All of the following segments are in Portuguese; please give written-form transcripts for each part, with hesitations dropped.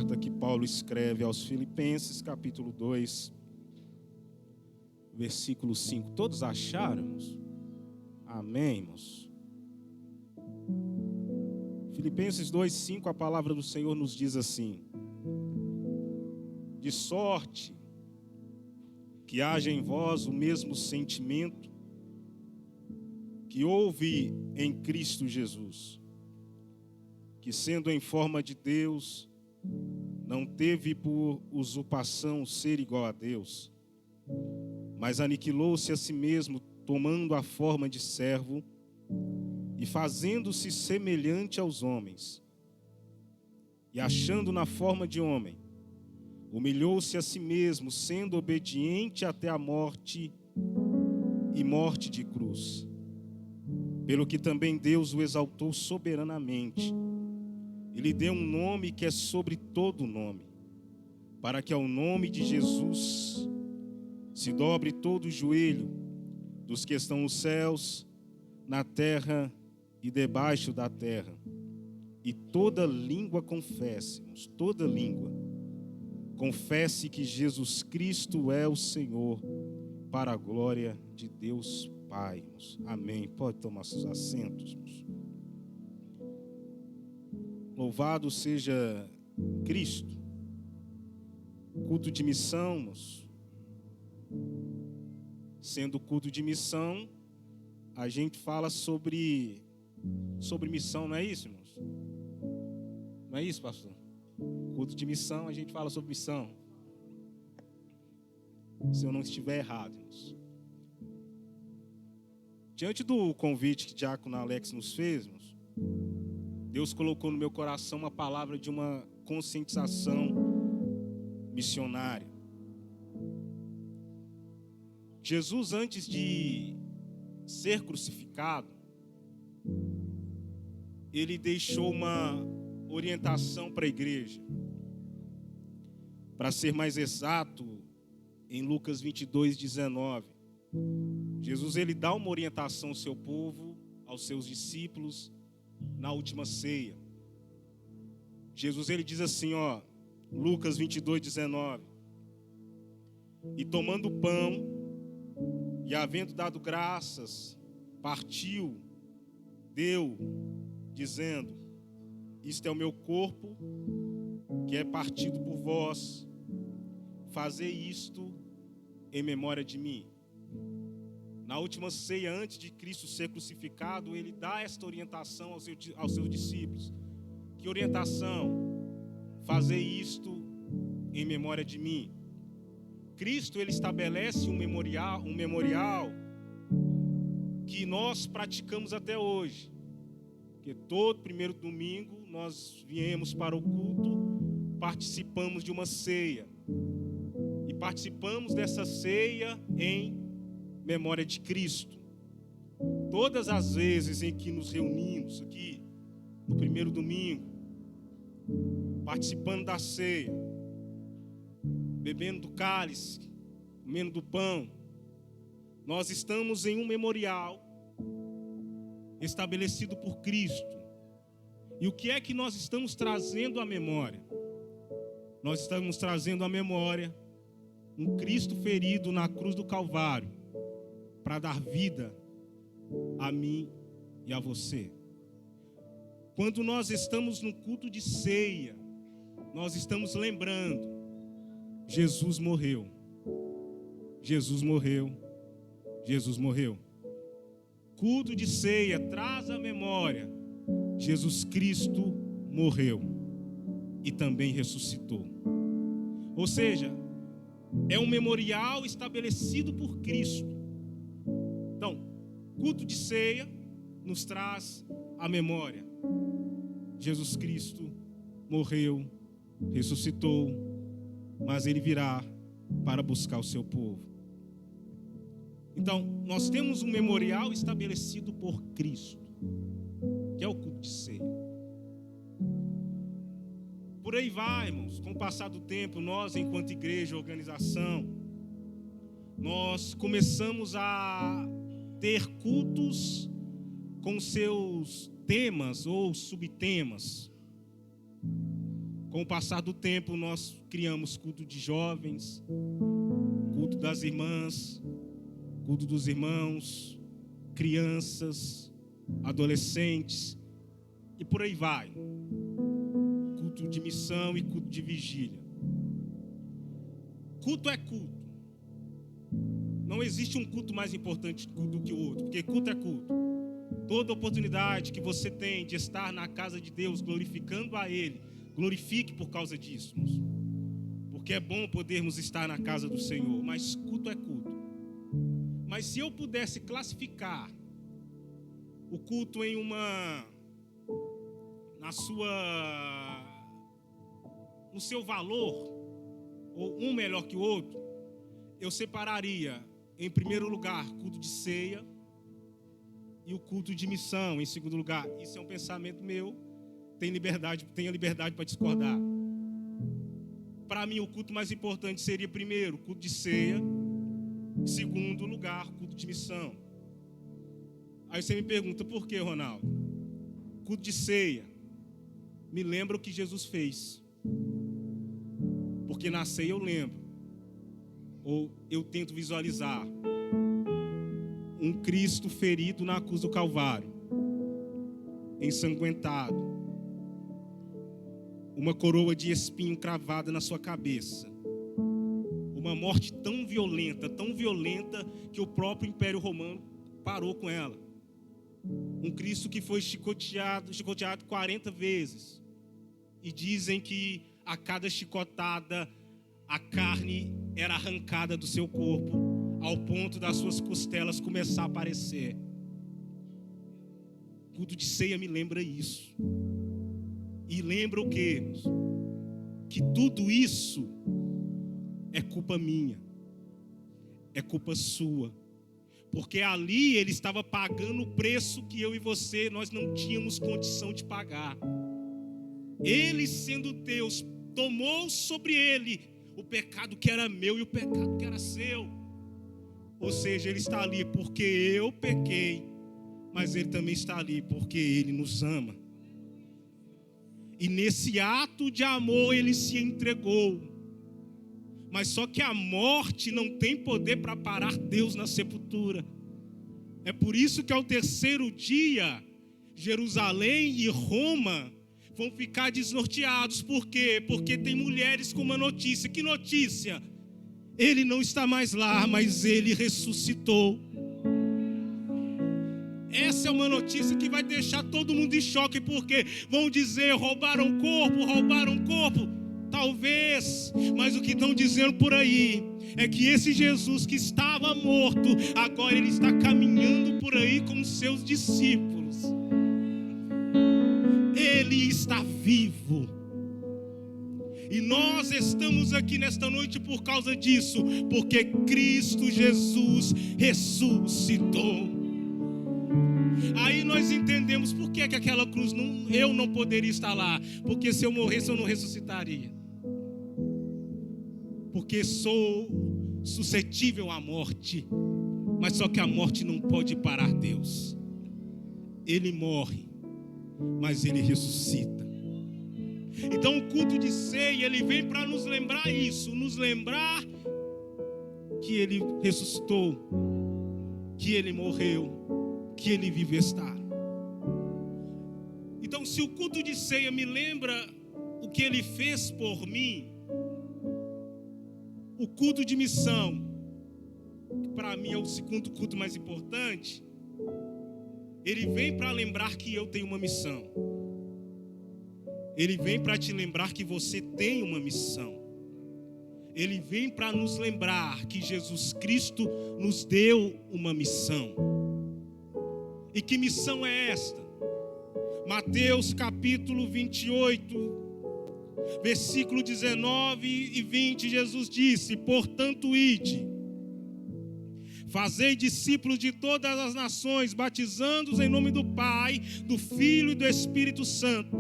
carta que Paulo escreve aos Filipenses, capítulo 2, versículo 5. Todos acharam? Amém, irmãos? Filipenses 2, 5, a palavra do Senhor nos diz assim: de sorte que haja em vós o mesmo sentimento que houve em Cristo Jesus, que sendo em forma de Deus, não teve por usurpação ser igual a Deus, mas aniquilou-se a si mesmo, tomando a forma de servo e fazendo-se semelhante aos homens. E achando na forma de homem, humilhou-se a si mesmo, sendo obediente até a morte e morte de cruz. Pelo que também Deus o exaltou soberanamente e lhe deu um nome que é sobre todo nome, para que ao nome de Jesus se dobre todo o joelho dos que estão nos céus, na terra e debaixo da terra, e toda língua confesse que Jesus Cristo é o Senhor, para a glória de Deus Pai. Amém. Pode tomar seus assentos. Louvado seja Cristo. Culto de missão, sendo culto de missão, a gente fala sobre missão, não é isso, irmãos? Não é isso, pastor? Culto de missão, a gente fala sobre missão. Se eu não estiver errado, irmãos. Diante do convite que o diácono Alex nos fez, irmãos, Deus colocou no meu coração uma palavra de uma conscientização missionária. Jesus, antes de ser crucificado, ele deixou uma orientação para a igreja. Para ser mais exato, em Lucas 22, 19, Jesus ele dá uma orientação ao seu povo, aos seus discípulos, na última ceia. Jesus ele diz assim, Lucas 22, 19: e tomando o pão, e havendo dado graças, partiu, deu, dizendo: isto é o meu corpo, que é partido por vós, fazei isto em memória de mim. Na última ceia, antes de Cristo ser crucificado, ele dá esta orientação aos seus discípulos. Que orientação? Fazei isto em memória de mim. Cristo ele estabelece um memorial que nós praticamos até hoje. Porque todo primeiro domingo nós viemos para o culto, participamos de uma ceia. E participamos dessa ceia em memória de Cristo. Todas as vezes em que nos reunimos aqui, no primeiro domingo, participando da ceia, bebendo do cálice, comendo do pão, nós estamos em um memorial estabelecido por Cristo. E o que é que nós estamos trazendo à memória? Nós estamos trazendo à memória um Cristo ferido na cruz do Calvário para dar vida a mim e a você. Quando nós estamos no culto de ceia, nós estamos lembrando: Jesus morreu. Jesus morreu. Jesus morreu. Culto de ceia traz à memória: Jesus Cristo morreu e também ressuscitou. Ou seja, é um memorial estabelecido por Cristo. Então, culto de ceia nos traz à memória: Jesus Cristo morreu, ressuscitou, mas ele virá para buscar o seu povo. Então, nós temos um memorial estabelecido por Cristo, que é o culto de ceia. Por aí vai, irmãos. Com o passar do tempo, nós, enquanto igreja, organização, nós começamos a ter cultos com seus temas ou subtemas. Com o passar do tempo, nós criamos culto de jovens, culto das irmãs, culto dos irmãos, crianças, adolescentes, e por aí vai. Culto de missão e culto de vigília. Culto é culto. Não existe um culto mais importante do que o outro, porque culto é culto. Toda oportunidade que você tem de estar na casa de Deus, glorificando a Ele, glorifique por causa disso, porque é bom podermos estar na casa do Senhor, mas culto é culto. Mas se eu pudesse classificar o culto em no seu valor, ou um melhor que o outro, eu separaria, em primeiro lugar, culto de ceia e o culto de missão, em segundo lugar. Isso é um pensamento meu, tenha liberdade para discordar. Para mim, o culto mais importante seria, primeiro, culto de ceia, em segundo lugar, culto de missão. Aí você me pergunta, por que, Ronaldo? Culto de ceia me lembra o que Jesus fez. Porque na ceia eu lembro, ou eu tento visualizar, um Cristo ferido na cruz do Calvário, ensanguentado, uma coroa de espinho cravada na sua cabeça, uma morte tão violenta que o próprio Império Romano parou com ela. Um Cristo que foi chicoteado 40 vezes. E dizem que a cada chicotada a carne era arrancada do seu corpo, ao ponto das suas costelas começar a aparecer. Culto de ceia me lembra isso. E lembra o quê? Que tudo isso é culpa minha, é culpa sua. Porque ali ele estava pagando o preço que eu e você, nós não tínhamos condição de pagar. Ele, sendo Deus, tomou sobre ele o pecado que era meu e o pecado que era seu. Ou seja, ele está ali porque eu pequei, mas ele também está ali porque ele nos ama. E nesse ato de amor ele se entregou. Mas só que a morte não tem poder para parar Deus na sepultura. É por isso que ao terceiro dia, Jerusalém e Roma vão ficar desnorteados. Por quê? Porque tem mulheres com uma notícia. Que notícia? Ele não está mais lá, mas ele ressuscitou. Essa é uma notícia que vai deixar todo mundo em choque, porque vão dizer, roubaram corpo. Talvez, mas o que estão dizendo por aí é que esse Jesus que estava morto, agora ele está caminhando por aí com os seus discípulos. Ele está vivo. E nós estamos aqui nesta noite por causa disso, porque Cristo Jesus ressuscitou. Aí nós entendemos por que aquela cruz eu não poderia estar lá. Porque se eu morresse eu não ressuscitaria. Porque sou suscetível à morte. Mas só que a morte não pode parar Deus. Ele morre, mas ele ressuscita. Então o culto de ceia, ele vem para nos lembrar isso. Nos lembrar que ele ressuscitou, que ele morreu, que ele vive está. Então, se o culto de ceia me lembra o que ele fez por mim, o culto de missão, que para mim é o segundo culto mais importante, ele vem para lembrar que eu tenho uma missão. Ele vem para te lembrar que você tem uma missão. Ele vem para nos lembrar que Jesus Cristo nos deu uma missão. E que missão é esta? Mateus capítulo 28, versículo 19 e 20, Jesus disse: portanto, ide, fazei discípulos de todas as nações, batizando-os em nome do Pai, do Filho e do Espírito Santo,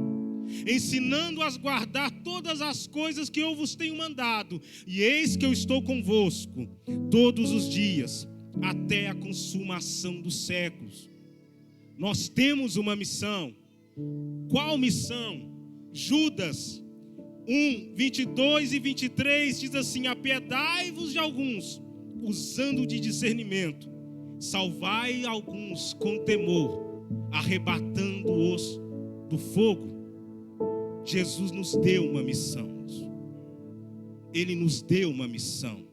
ensinando-os a guardar todas as coisas que eu vos tenho mandado, e eis que eu estou convosco todos os dias, até a consumação dos séculos. Nós temos uma missão. Qual missão? Judas, 22 e 23 diz assim: apiedai-vos de alguns, usando de discernimento, salvai alguns com temor, arrebatando-os do fogo. Jesus nos deu uma missão. Ele nos deu uma missão.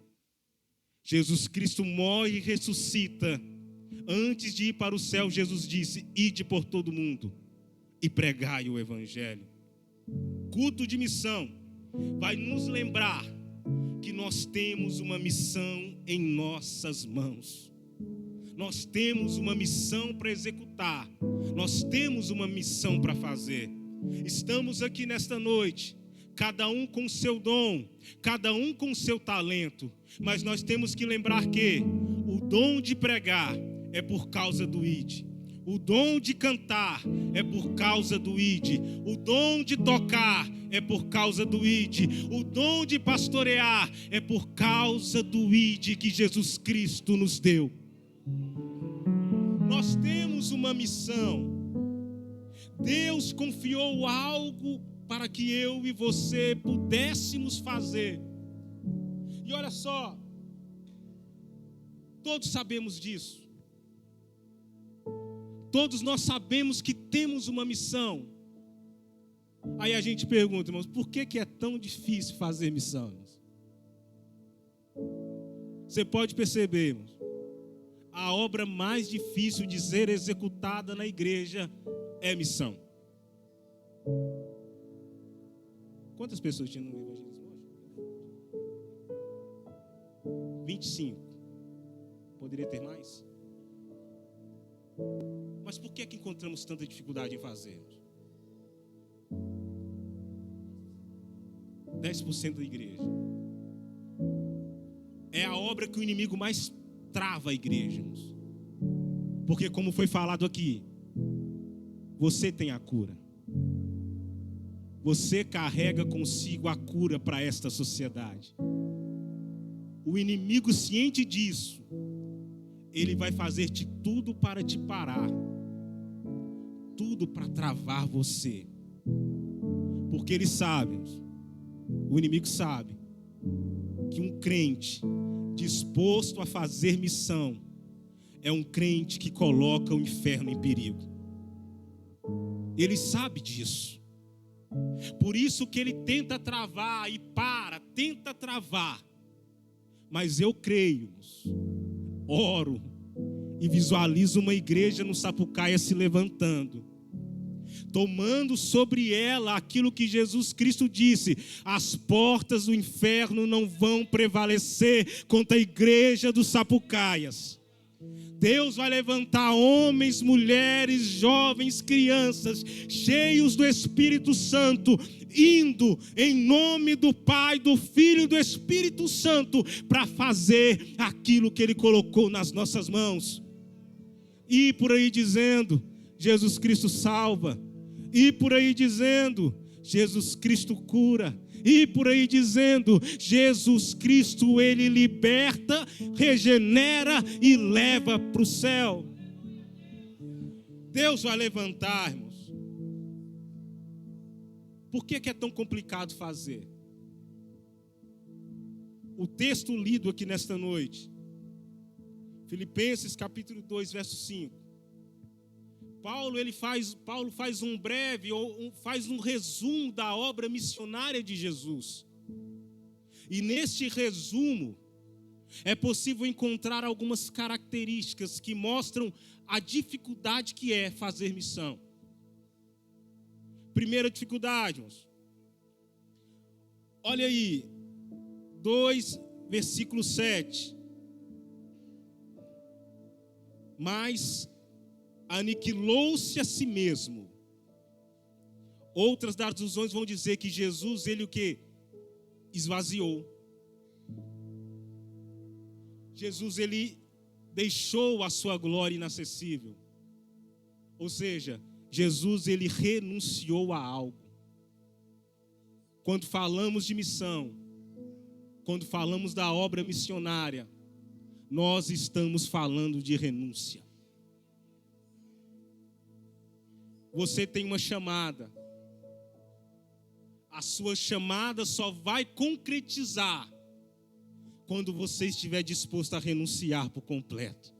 Jesus Cristo morre e ressuscita. Antes de ir para o céu, Jesus disse: ide por todo o mundo e pregai o evangelho. Culto de missão vai nos lembrar que nós temos uma missão em nossas mãos. Nós temos uma missão para executar. Nós temos uma missão para fazer. Estamos aqui nesta noite, cada um com seu dom, cada um com seu talento, mas nós temos que lembrar que o dom de pregar é por causa do ID, o dom de cantar é por causa do ID, o dom de tocar é por causa do ID, o dom de pastorear é por causa do ID que Jesus Cristo nos deu. Nós temos uma missão. Deus confiou algo para que eu e você pudéssemos fazer. E olha só, todos sabemos disso. Todos nós sabemos que temos uma missão. Aí a gente pergunta, irmãos, por que é tão difícil fazer missão, irmãos? Você pode perceber, irmãos, a obra mais difícil de ser executada na igreja é missão. Quantas pessoas tinham no evangelismo hoje? 25. Poderia ter mais? Mas por que encontramos tanta dificuldade em fazermos? 10% da igreja. É a obra que o inimigo mais trava a igreja, irmãos. Porque como foi falado aqui, você tem a cura. Você carrega consigo a cura para esta sociedade. O inimigo, ciente disso, ele vai fazer de tudo para te parar, tudo para travar você. Porque ele sabe, o inimigo sabe, que um crente disposto a fazer missão é um crente que coloca o inferno em perigo. Ele sabe disso. Por isso que ele tenta travar e tenta travar. Mas eu creio, oro e visualizo uma igreja no Sapucaia se levantando, tomando sobre ela aquilo que Jesus Cristo disse: as portas do inferno não vão prevalecer contra a igreja dos Sapucaias. Deus vai levantar homens, mulheres, jovens, crianças, cheios do Espírito Santo, indo em nome do Pai, do Filho e do Espírito Santo, para fazer aquilo que Ele colocou nas nossas mãos. E por aí dizendo, Jesus Cristo salva. E por aí dizendo, Jesus Cristo cura. E por aí dizendo, Jesus Cristo, Ele liberta, regenera e leva para o céu. Deus vai levantar, irmãos. Por que é tão complicado fazer? O texto lido aqui nesta noite, Filipenses capítulo 2, verso 5. Paulo faz um breve, faz um resumo da obra missionária de Jesus. E neste resumo, é possível encontrar algumas características que mostram a dificuldade que é fazer missão. Primeira dificuldade, irmãos. Olha aí, 2, versículo 7. Mas aniquilou-se a si mesmo. Outras traduções vão dizer que Jesus, ele o que? Esvaziou. Jesus, ele deixou a sua glória inacessível. Ou seja, Jesus, ele renunciou a algo. Quando falamos de missão, quando falamos da obra missionária, nós estamos falando de renúncia. Você tem uma chamada. A sua chamada só vai concretizar quando você estiver disposto a renunciar por completo.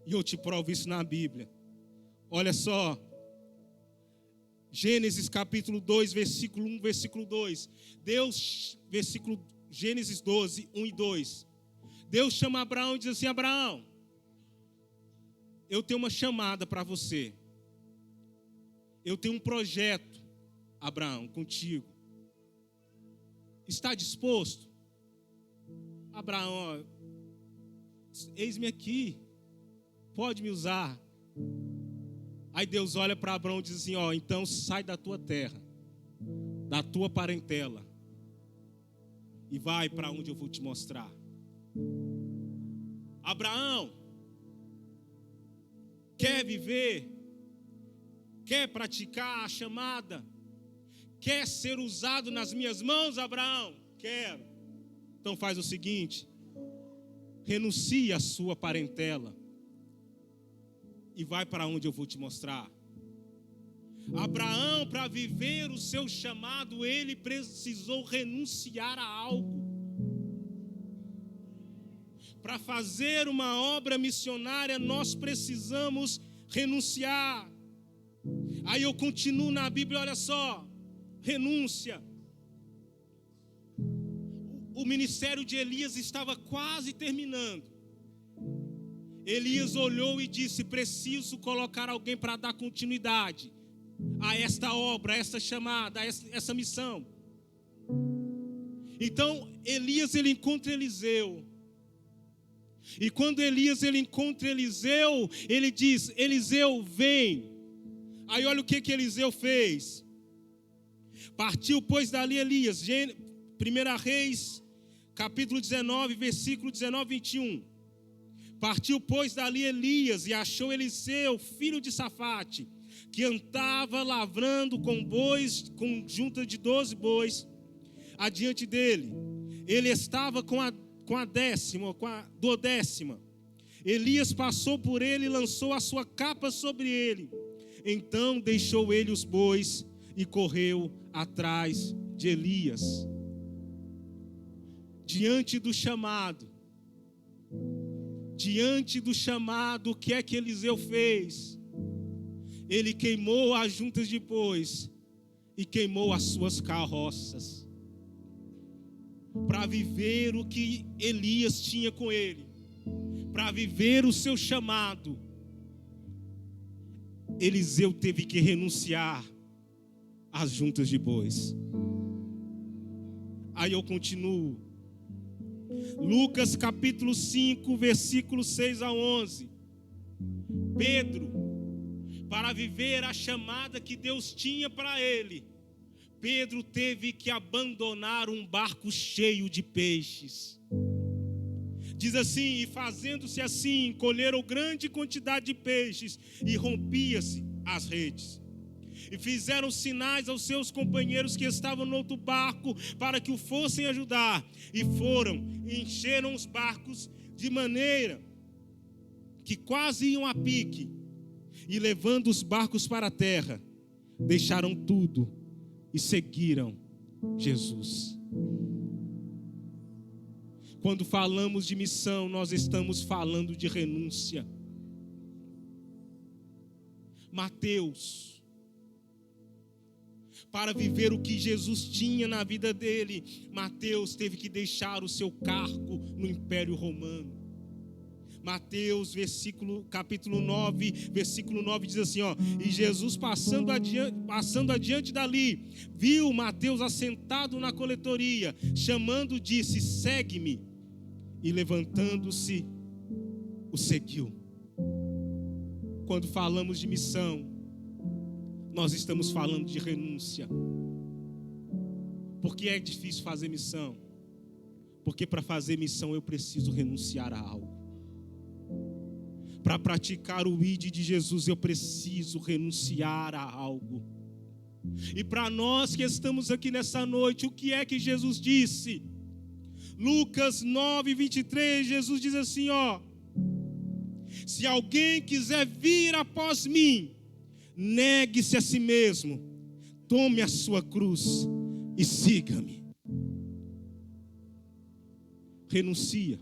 E eu te provo isso na Bíblia. Olha só. Gênesis capítulo 2, versículo 1, versículo 2. Gênesis 12, 1 e 2. Deus chama Abraão e diz assim: Abraão, eu tenho uma chamada para você. Eu tenho um projeto, Abraão, contigo. Está disposto? Abraão, ó, eis-me aqui, pode me usar. Aí Deus olha para Abraão e diz assim: ó, então sai da tua terra, da tua parentela, e vai para onde eu vou te mostrar. Abraão, quer viver? Quer praticar a chamada? Quer ser usado nas minhas mãos, Abraão? Quero. Então faz o seguinte: renuncie à sua parentela e vai para onde eu vou te mostrar. Abraão, para viver o seu chamado, ele precisou renunciar a algo. Para fazer uma obra missionária, nós precisamos renunciar. Aí eu continuo na Bíblia, olha só, renúncia. O ministério de Elias estava quase terminando. Elias olhou e disse: preciso colocar alguém para dar continuidade a esta obra, a esta chamada, a essa missão. Então Elias, ele encontra Eliseu. E quando Elias, ele encontra Eliseu, ele diz: Eliseu, vem. Aí olha o que Eliseu fez. Partiu, pois, dali Elias. 1 Reis, capítulo 19, versículo 19 e 21. Partiu, pois, dali Elias e achou Eliseu, filho de Safate, que andava lavrando com bois, com junta de 12 bois, adiante dele. Ele estava com a duodécima. Elias passou por ele e lançou a sua capa sobre ele. Então deixou ele os bois e correu atrás de Elias. Diante do chamado, o que é que Eliseu fez? Ele queimou as juntas de bois e queimou as suas carroças, para viver o que Elias tinha com ele, para viver o seu chamado. Eliseu teve que renunciar às juntas de bois. Aí eu continuo. Lucas capítulo 5, versículos 6 a 11. Pedro, para viver a chamada que Deus tinha para ele, Pedro teve que abandonar um barco cheio de peixes. Diz assim: e fazendo-se assim, colheram grande quantidade de peixes, e rompia-se as redes. E fizeram sinais aos seus companheiros que estavam no outro barco, para que o fossem ajudar. E foram, encheram os barcos, de maneira que quase iam a pique. E levando os barcos para a terra, deixaram tudo e seguiram Jesus. Quando falamos de missão, nós estamos falando de renúncia. Mateus, para viver o que Jesus tinha na vida dele, Mateus teve que deixar o seu cargo no Império Romano. Mateus, capítulo 9, versículo 9 diz assim, ó: e Jesus passando adiante dali, viu Mateus assentado na coletoria, chamando, disse: segue-me. E levantando-se, o seguiu. Quando falamos de missão, nós estamos falando de renúncia. Por que é difícil fazer missão? Porque para fazer missão eu preciso renunciar a algo. Para praticar o ID de Jesus eu preciso renunciar a algo. E para nós que estamos aqui nessa noite, o que é que Jesus disse? Lucas 9, 23, Jesus diz assim, ó: se alguém quiser vir após mim, negue-se a si mesmo, tome a sua cruz e siga-me. Renuncia.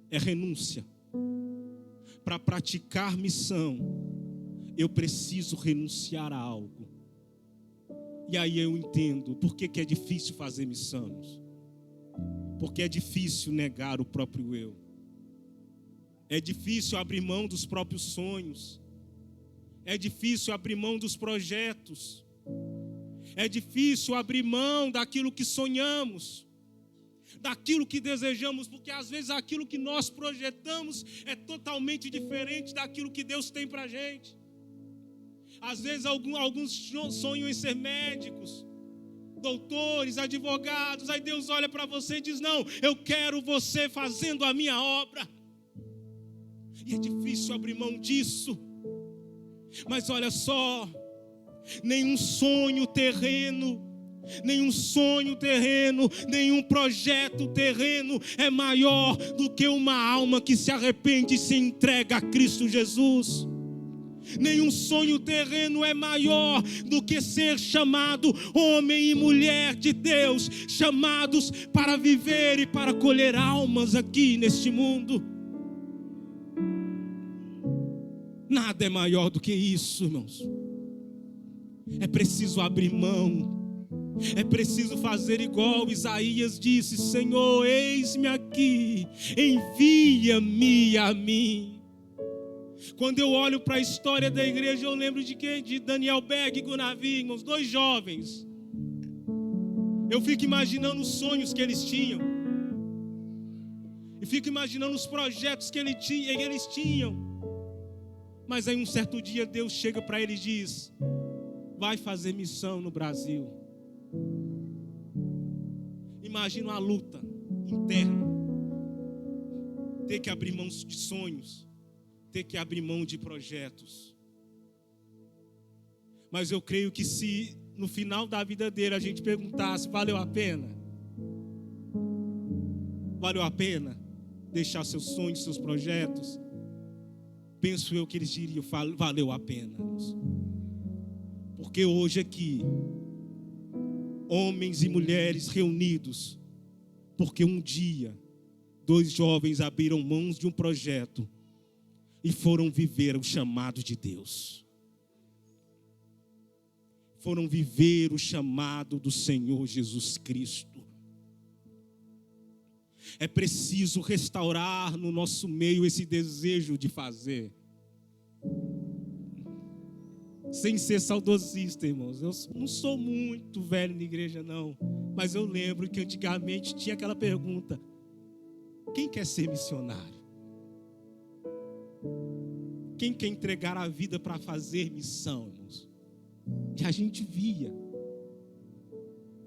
É renúncia. Para praticar missão, eu preciso renunciar a algo. E aí eu entendo por que é difícil fazer missões. Porque é difícil negar o próprio eu. É difícil abrir mão dos próprios sonhos. É difícil abrir mão dos projetos. É difícil abrir mão daquilo que sonhamos, daquilo que desejamos, porque às vezes aquilo que nós projetamos é totalmente diferente daquilo que Deus tem para a gente. Às vezes alguns sonham em ser médicos, doutores, advogados. Aí Deus olha para você e diz: não, eu quero você fazendo a minha obra. E é difícil abrir mão disso. Mas olha só, nenhum sonho terreno, nenhum projeto terreno é maior do que uma alma que se arrepende e se entrega a Cristo Jesus. Nenhum sonho terreno é maior do que ser chamado homem e mulher de Deus, chamados para viver e para colher almas aqui neste mundo. Nada é maior do que isso, irmãos. É preciso abrir mão. É preciso fazer igual Isaías disse: Senhor, eis-me aqui, envia-me a mim. Quando eu olho para a história da igreja, eu lembro de quem? De Daniel Berg e Gunavi, irmãos, 2 jovens. Eu fico imaginando os sonhos que eles tinham. E fico imaginando os projetos que eles tinham. Mas aí um certo dia Deus chega para ele e diz: vai fazer missão no Brasil. Imagina a luta interna. Ter que abrir mão de sonhos. Ter que abrir mão de projetos. Mas eu creio que se no final da vida dele a gente perguntasse: valeu a pena? Valeu a pena deixar seus sonhos, seus projetos? Penso eu que eles diriam: valeu a pena. Porque hoje aqui, homens e mulheres reunidos, porque um dia 2 jovens abriram mãos de um projeto e foram viver o chamado de Deus. Foram viver o chamado do Senhor Jesus Cristo. É preciso restaurar no nosso meio esse desejo de fazer. Sem ser saudosista, irmãos. Eu não sou muito velho na igreja, não. Mas eu lembro que antigamente tinha aquela pergunta: quem quer ser missionário? Quem quer entregar a vida para fazer missão, irmãos? E a gente via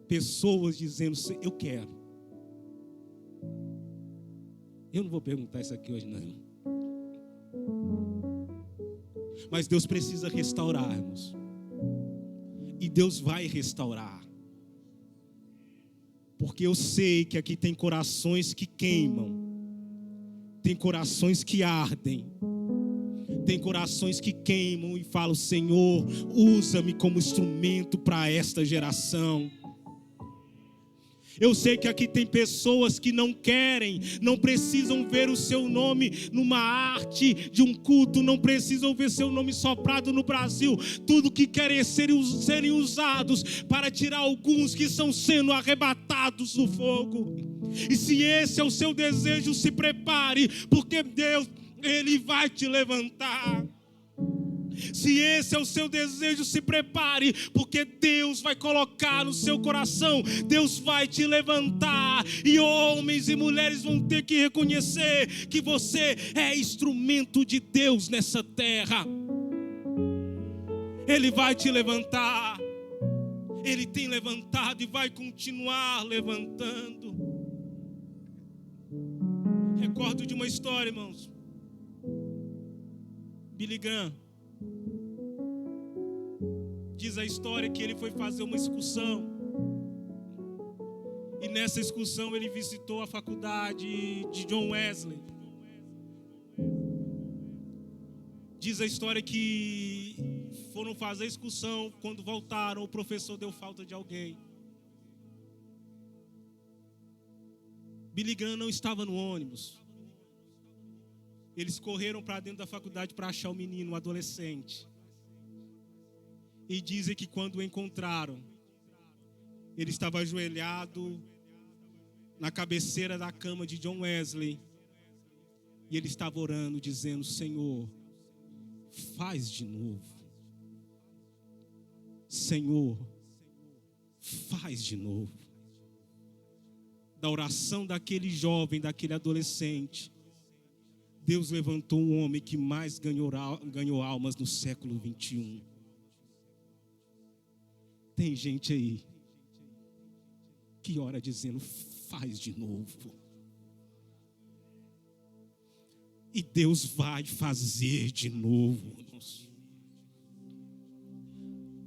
pessoas dizendo: eu quero. Eu não vou perguntar isso aqui hoje, não. Mas Deus precisa restaurar, irmãos. E Deus vai restaurar. Porque eu sei que aqui tem corações que queimam. Tem corações que ardem. Tem corações que queimam e falam: Senhor, usa-me como instrumento para esta geração. Eu sei que aqui tem pessoas que não querem, não precisam ver o seu nome numa arte de um culto, não precisam ver seu nome soprado no Brasil. Tudo que querem é serem usados para tirar alguns que estão sendo arrebatados no fogo. E se esse é o seu desejo, se prepare, porque Deus, Ele vai te levantar. Se esse é o seu desejo, se prepare, porque Deus vai colocar no seu coração, Deus vai te levantar, e homens e mulheres vão ter que reconhecer que você é instrumento de Deus nessa terra. Ele vai te levantar. Ele tem levantado e vai continuar levantando. Recordo de uma história, irmãos. Billy Graham. Diz a história que ele foi fazer uma excursão. E nessa excursão ele visitou a faculdade de John Wesley. Diz a história que foram fazer excursão. Quando voltaram, o professor deu falta de alguém. Billy Graham não estava no ônibus. Eles correram para dentro da faculdade para achar o menino, o adolescente. E dizem que quando o encontraram, ele estava ajoelhado na cabeceira da cama de John Wesley. E ele estava orando, dizendo: Senhor, faz de novo. Senhor, faz de novo. Da oração daquele jovem, daquele adolescente, Deus levantou um homem que mais ganhou almas no século 21. Tem gente aí que ora dizendo: faz de novo. E Deus vai fazer de novo.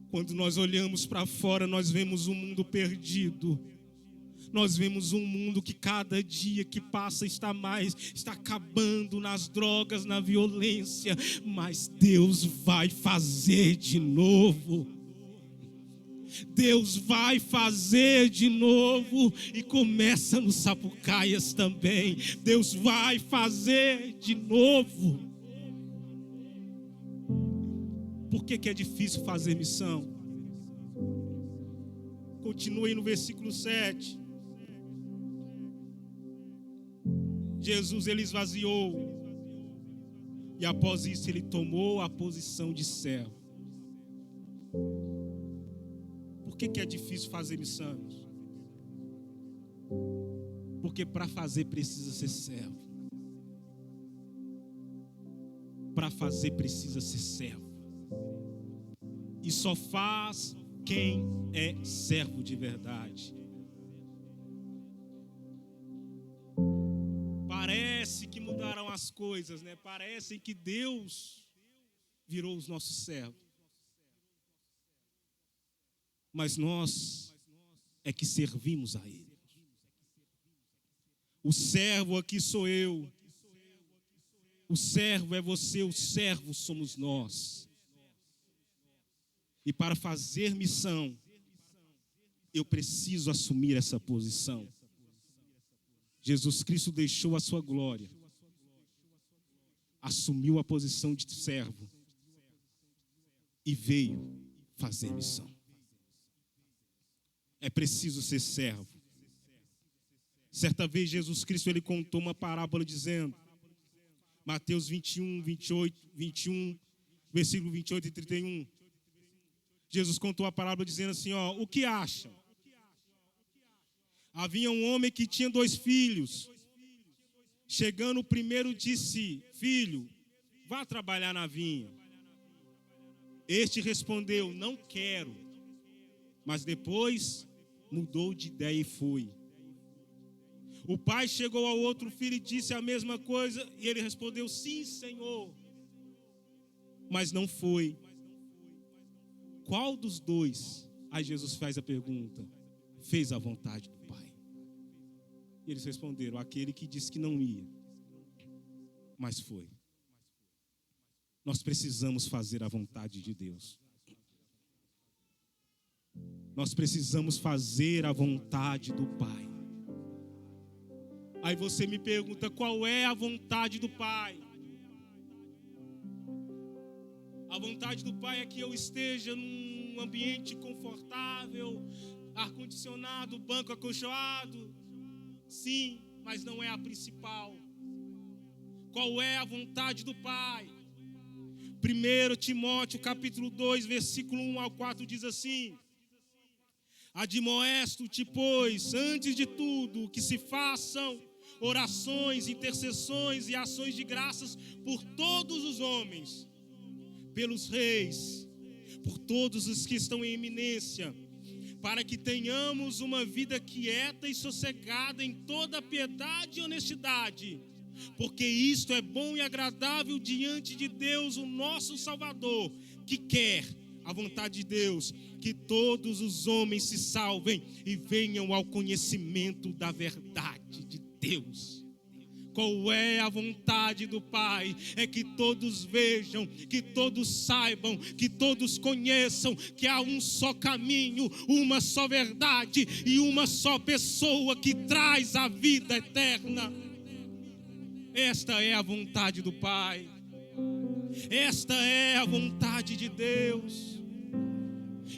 Quando nós olhamos para fora, nós vemos um mundo perdido. Nós vemos um mundo que cada dia que passa está acabando nas drogas, na violência. Mas Deus vai fazer de novo. Deus vai fazer de novo. E começa no Sapucaias também. Deus vai fazer de novo. Por que é difícil fazer missão? Continue no versículo 7. Jesus, ele esvaziou. E após isso ele tomou a posição de servo. Por que é difícil fazer missão? Porque para fazer precisa ser servo. Para fazer precisa ser servo. E só faz quem é servo de verdade. Parece que mudaram as coisas, né? Parece que Deus virou os nossos servos. Mas nós é que servimos a Ele. O servo aqui sou eu. O servo é você, o servo somos nós. E para fazer missão, eu preciso assumir essa posição. Jesus Cristo deixou a sua glória, assumiu a posição de servo e veio fazer missão. É preciso ser servo. Certa vez Jesus Cristo ele contou uma parábola dizendo, Mateus 21, versículo 28 e 31. Jesus contou a parábola dizendo assim, o que acham? Havia um homem que tinha 2 filhos. Chegando o primeiro disse, filho, vá trabalhar na vinha. Este respondeu, não quero. Mas depois mudou de ideia e foi. O pai chegou ao outro filho e disse a mesma coisa. E ele respondeu, sim, Senhor. Mas não foi. Qual dos 2, aí Jesus faz a pergunta, fez a vontade do Pai? E eles responderam, aquele que disse que não ia, mas foi. Nós precisamos fazer a vontade de Deus. Nós precisamos fazer a vontade do Pai. Aí você me pergunta, qual é a vontade do Pai? A vontade do Pai é que eu esteja num ambiente confortável, ar-condicionado, banco acolchoado. Sim, mas não é a principal. Qual é a vontade do Pai? 1 Timóteo capítulo 2, versículo 1 ao 4 diz assim: admoesto-te, pois, antes de tudo, que se façam orações, intercessões e ações de graças por todos os homens, pelos reis, por todos os que estão em eminência, para que tenhamos uma vida quieta e sossegada em toda piedade e honestidade, porque isto é bom e agradável diante de Deus, o nosso Salvador, que quer, a vontade de Deus, que todos os homens se salvem e venham ao conhecimento da verdade de Deus. Qual é a vontade do Pai? É que todos vejam, que todos saibam, que todos conheçam que há um só caminho, uma só verdade e uma só pessoa que traz a vida eterna. Esta é a vontade do Pai. Esta é a vontade de Deus.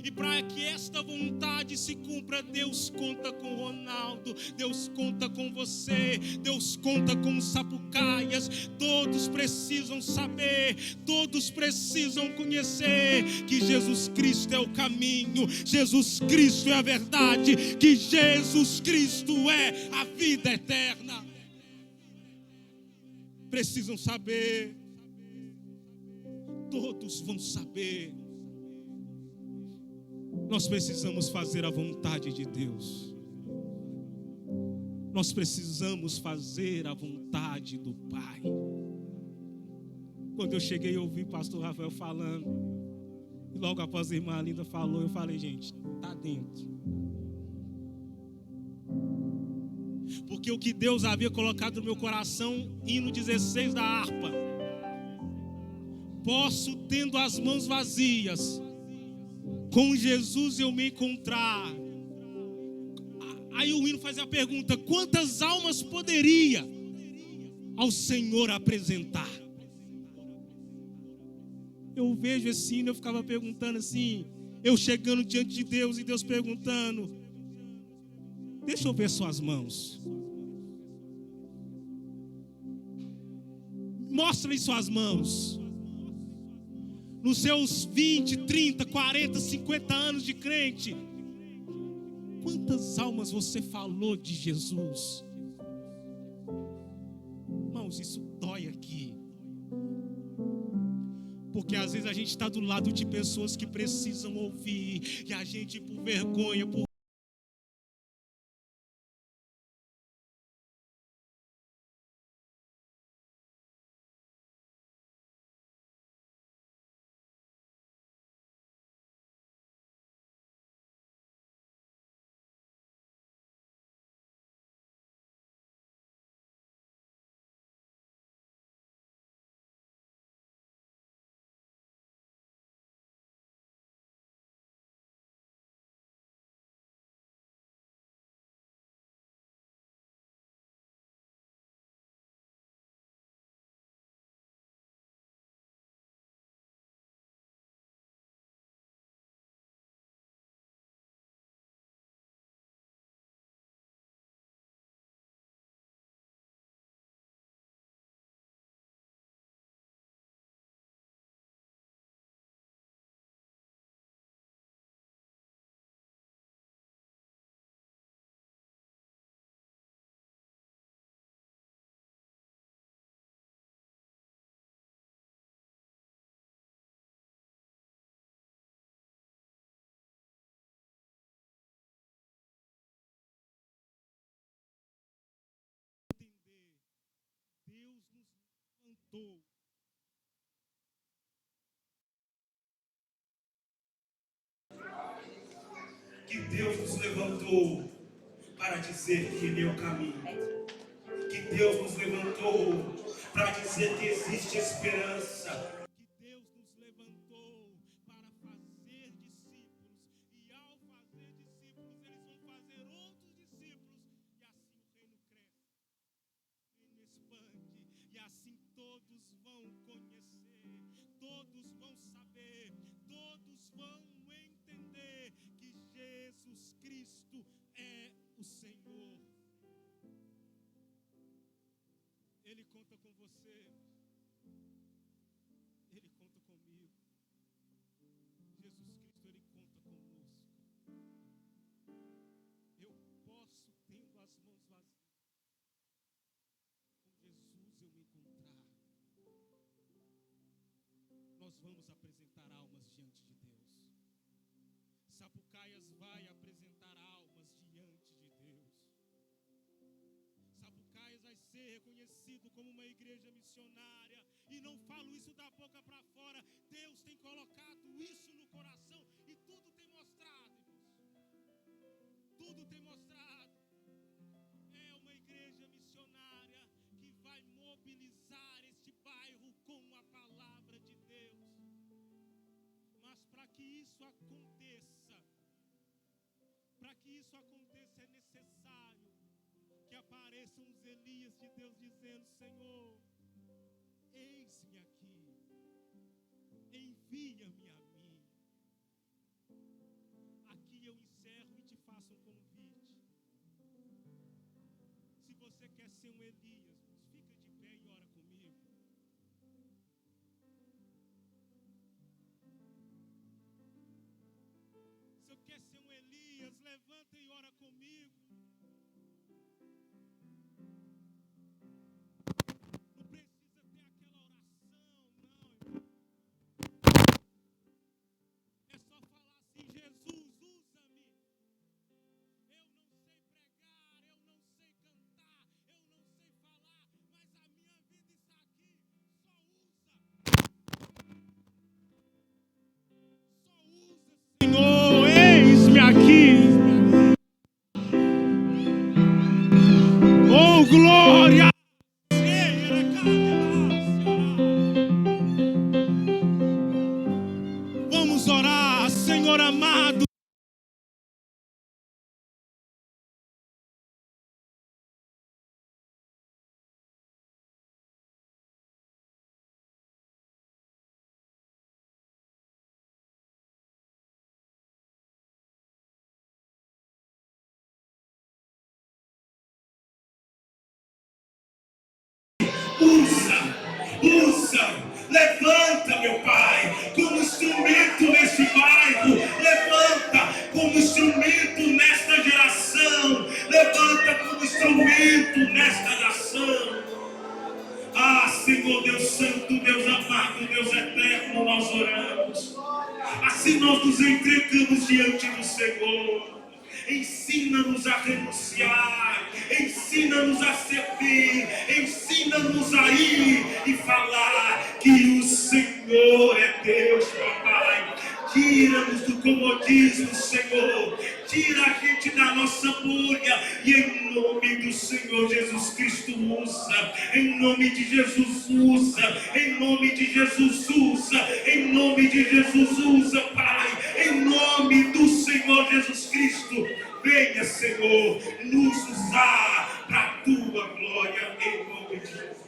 E para que esta vontade se cumpra, Deus conta com Ronaldo, Deus conta com você, Deus conta com os Sapucaias. Todos precisam saber, todos precisam conhecer que Jesus Cristo é o caminho, Jesus Cristo é a verdade, que Jesus Cristo é a vida eterna. Precisam saber, todos vão saber. Nós precisamos fazer a vontade de Deus. Nós precisamos fazer a vontade do Pai. Quando eu cheguei, eu ouvi o pastor Rafael falando, e logo após a irmã Linda falou, eu falei, gente, está dentro. Porque o que Deus havia colocado no meu coração, hino 16 da harpa, posso, tendo as mãos vazias, com Jesus eu me encontrar. Aí o hino fazia a pergunta: quantas almas poderia ao Senhor apresentar? Eu vejo esse hino, eu ficava perguntando assim, eu chegando diante de Deus e Deus perguntando: deixa eu ver suas mãos, mostra-me suas mãos. Nos seus 20, 30, 40, 50 anos de crente, quantas almas você falou de Jesus? Irmãos, isso dói aqui. Porque às vezes a gente está do lado de pessoas que precisam ouvir, e a gente, por vergonha, por Deus nos levantou. Que Deus nos levantou para dizer que Ele é o caminho. Que Deus nos levantou para dizer que existe esperança. Que Deus nos levantou para fazer discípulos. E ao fazer discípulos, eles vão fazer outros discípulos. E assim o reino cresce. O reino expande. E assim todos vão conhecer. Todos vão saber. Todos vão entender que Jesus Cristo é o Senhor. Ele conta com você. Ele conta comigo. Jesus Cristo, Ele conta conosco. Eu posso, tendo as mãos vazias, com Jesus eu me encontrar. Nós vamos apresentar almas diante de Deus. Sapucaias vai apresentar almas diante de Deus. Sapucaias vai ser reconhecido como uma igreja missionária. E não falo isso da boca para fora. Deus tem colocado isso no coração. E tudo tem mostrado, irmãos. Tudo tem mostrado. É uma igreja missionária que vai isso aconteça, é necessário que apareçam os Elias de Deus dizendo: Senhor, eis-me aqui, envia-me a mim. Aqui eu encerro e te faço um convite. Se você quer ser um Elias, fica de pé e ora comigo. Se você quer ser um Elias, levanta e ora comigo. Não precisa ter aquela oração, não, irmão. É só falar assim: Jesus, usa-me. Eu não sei pregar, eu não sei cantar, eu não sei falar, mas a minha vida está aqui. Só usa. Senhor, eis-me aqui. Oh, glória! Vamos orar, Senhor amado. Usa, levanta, meu Pai, como instrumento nesse bairro, levanta como instrumento nesta geração, levanta como instrumento nesta nação. Ah, Senhor Deus Santo, Deus amado, Deus eterno, nós oramos. Assim nós nos entregamos diante do Senhor. Ensina-nos a renunciar, ensina-nos a servir, ensina-nos a ir e falar que o Senhor é Deus, papai. Tira-nos do comodismo, Senhor. Tira a gente da nossa bolha. E em nome do Senhor Jesus Cristo, usa. Em nome de Jesus, usa. Em nome de Jesus, usa. Em nome de Jesus, usa, Pai. Em nome do Senhor Jesus Cristo, venha, Senhor, nos usar para a tua glória. Em nome de Jesus.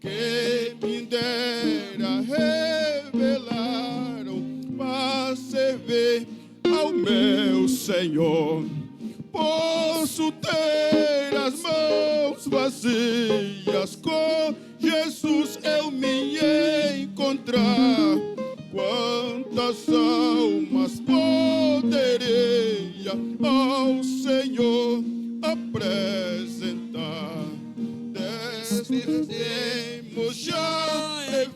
Que me dera Senhor. Posso ter as mãos vazias, com Jesus eu me encontrar. Quantas almas poderia ao Senhor apresentar? Despertemos já,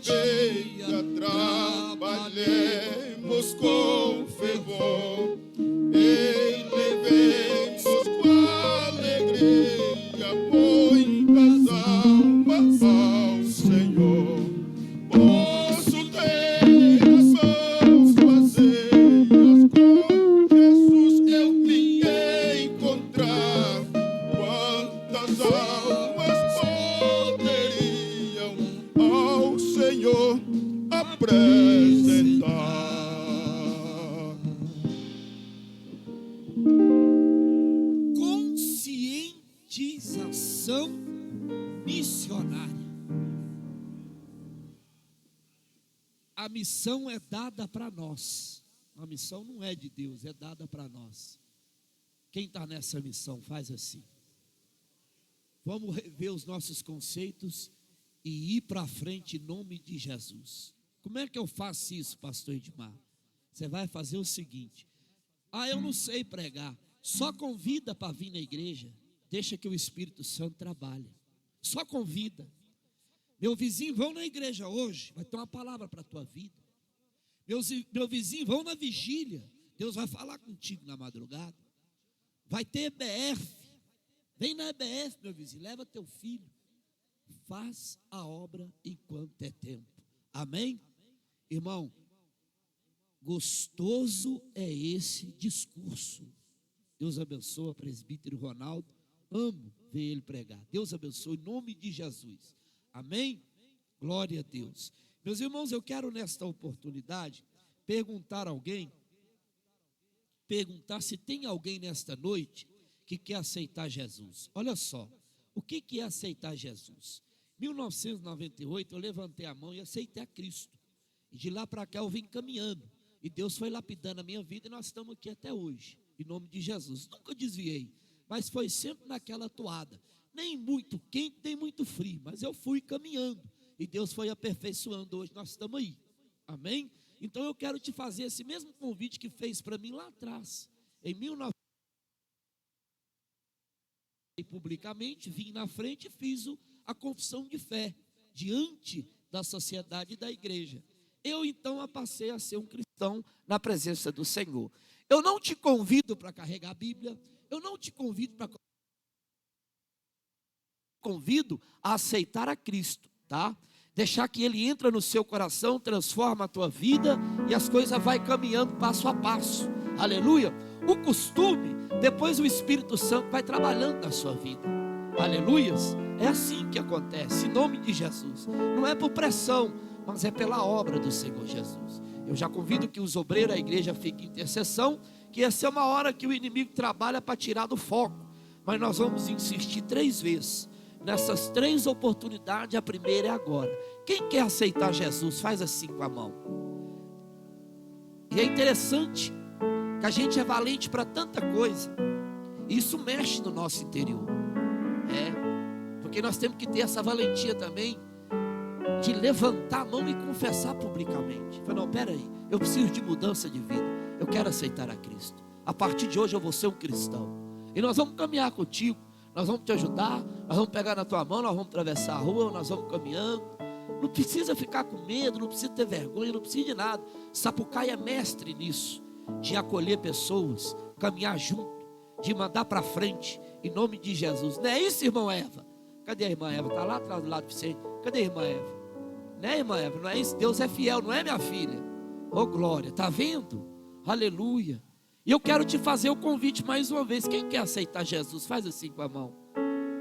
veia, trabalhemos com fervor, elevemos com alegria muitas almas ao Senhor. Posso ter as mãos vazias, com Jesus eu me encontrar. Quantas almas poderiam ao Senhor apresentar? Conscientização missionária. A missão é dada para nós. A missão não é de Deus, é dada para nós. Quem está nessa missão faz assim. Vamos rever os nossos conceitos e ir para frente em nome de Jesus. Como é que eu faço isso, pastor Edmar? Você vai fazer o seguinte: eu não sei pregar. Só convida para vir na igreja. Deixa que o Espírito Santo trabalhe. Só convida. Meu vizinho, vão na igreja hoje, vai ter uma palavra para a tua vida. Meu vizinho, vão na vigília, Deus vai falar contigo na madrugada. Vai ter EBF, vem na EBF, meu vizinho, leva teu filho. Faz a obra enquanto é tempo. Amém? Irmão, gostoso é esse discurso. Deus abençoe, presbítero Ronaldo. Amo ver ele pregar. Deus abençoe em nome de Jesus. Amém? Glória a Deus. Meus irmãos, eu quero nesta oportunidade perguntar se tem alguém nesta noite que quer aceitar Jesus. Olha só, o que é aceitar Jesus? Em 1998 eu levantei a mão e aceitei a Cristo. E de lá para cá eu vim caminhando. E Deus foi lapidando a minha vida e nós estamos aqui até hoje. Em nome de Jesus. Nunca desviei, mas foi sempre naquela toada. Nem muito quente, nem muito frio, mas eu fui caminhando. E Deus foi aperfeiçoando, hoje nós estamos aí. Amém? Então eu quero te fazer esse mesmo convite que fez para mim lá atrás. Em 1900, publicamente, vim na frente e fiz a confissão de fé diante da sociedade e da igreja. Eu então passei a ser um cristão na presença do Senhor. Eu não te convido para carregar a Bíblia, eu não te convido a aceitar a Cristo, tá? Deixar que Ele entra no seu coração, transforma a tua vida e as coisas vai caminhando passo a passo. Aleluia. O costume, depois o Espírito Santo vai trabalhando na sua vida. Aleluias. É assim que acontece, em nome de Jesus. Não é por pressão, mas é pela obra do Senhor Jesus. Eu já convido que os obreiros da igreja fiquem em intercessão, que essa é uma hora que o inimigo trabalha para tirar do foco. Mas nós vamos insistir 3 vezes. Nessas 3 oportunidades, a primeira é agora. Quem quer aceitar Jesus, faz assim com a mão. E é interessante que a gente é valente para tanta coisa. Isso mexe no nosso interior. Porque nós temos que ter essa valentia também de levantar a mão e confessar publicamente. Falei, não, peraí, eu preciso de mudança de vida. Eu quero aceitar a Cristo. A partir de hoje eu vou ser um cristão. E nós vamos caminhar contigo. Nós vamos te ajudar, nós vamos pegar na tua mão, nós vamos atravessar a rua, nós vamos caminhando. Não precisa ficar com medo, não precisa ter vergonha, não precisa de nada. Sapucaí é mestre nisso, de acolher pessoas, caminhar junto, de mandar para frente, em nome de Jesus. Não é isso, irmão Eva? Cadê a irmã Eva? Está lá atrás do lado de você. Cadê a irmã Eva? Né, irmã Eva? Não é isso? Deus é fiel, não é, minha filha? Oh, glória, está vendo? Aleluia. E eu quero te fazer o convite mais uma vez. Quem quer aceitar Jesus, faz assim com a mão.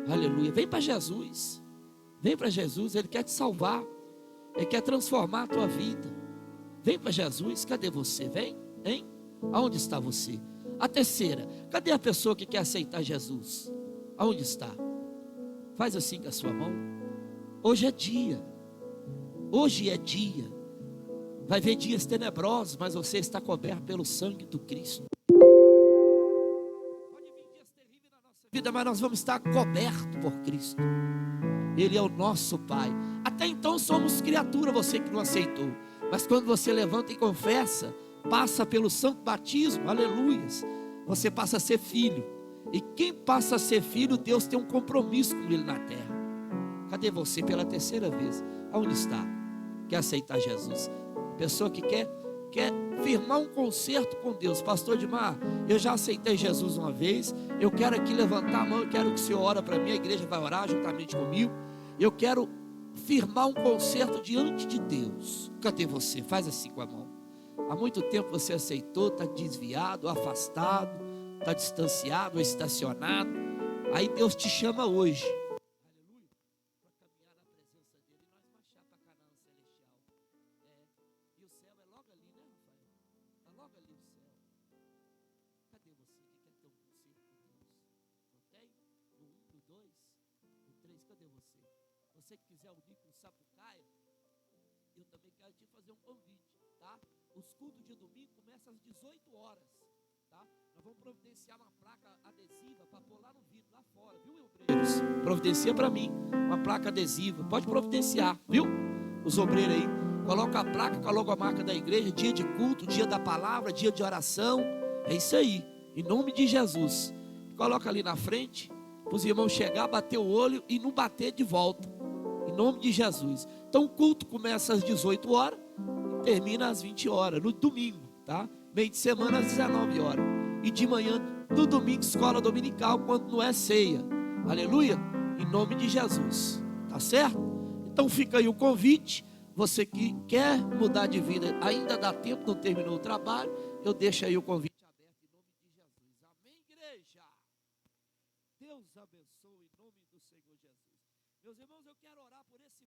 Aleluia. Vem para Jesus. Vem para Jesus. Ele quer te salvar. Ele quer transformar a tua vida. Vem para Jesus. Cadê você? Vem, hein? Aonde está você? A terceira. Cadê a pessoa que quer aceitar Jesus? Aonde está? Faz assim com a sua mão. Hoje é dia. Hoje é dia. Vai ver dias tenebrosos, mas você está coberto pelo sangue do Cristo. vida, mas nós vamos estar cobertos por Cristo. Ele é o nosso Pai. Até então somos criatura, você que não aceitou. Mas quando você levanta e confessa, passa pelo santo batismo, aleluias, você passa a ser filho. E quem passa a ser filho, Deus tem um compromisso com ele na terra. Cadê você pela terceira vez? Aonde está? Quer aceitar Jesus? Pessoa que quer firmar um concerto com Deus. Pastor Edmar, eu já aceitei Jesus uma vez, eu quero aqui levantar a mão, eu quero que o senhor ore para mim, a igreja vai orar juntamente comigo, eu quero firmar um concerto diante de Deus. Cadê você? Faz assim com a mão. Há muito tempo você aceitou, está desviado, afastado, está distanciado, estacionado, aí Deus te chama hoje, aleluia, para caminhar na presença dele, e nós marchar para Canaã celestial. E o céu é logo ali, né, Rafael? Está logo ali o céu. Cadê você que quer ter um concerto com Deus? Não tem? No 1, no 2, no 3, cadê você? Você que quiser unir com o Sapucaia, eu também quero te fazer um convite, tá? Os cultos de domingo começam às 18 horas, tá? Nós vamos providenciar uma placa adesiva para pôr lá no vidro, lá fora, viu, obreiros? Providencia para mim uma placa adesiva, pode providenciar, viu? Os obreiros aí, coloca a placa com a logomarca da igreja, dia de culto, dia da palavra, dia de oração, é isso aí, em nome de Jesus. Coloca ali na frente, para os irmãos chegar, bater o olho e não bater de volta, em nome de Jesus. Então o culto começa às 18 horas, e termina às 20 horas, no domingo, tá? Meio de semana às 19 horas. E de manhã, no domingo, escola dominical, quando não é ceia. Aleluia? Em nome de Jesus. Tá certo? Então fica aí o convite. Você que quer mudar de vida, ainda dá tempo, não terminou o trabalho. Eu deixo aí o convite aberto em nome de Jesus. Amém, igreja? Deus abençoe em nome do Senhor Jesus. Meus irmãos, eu quero orar por esse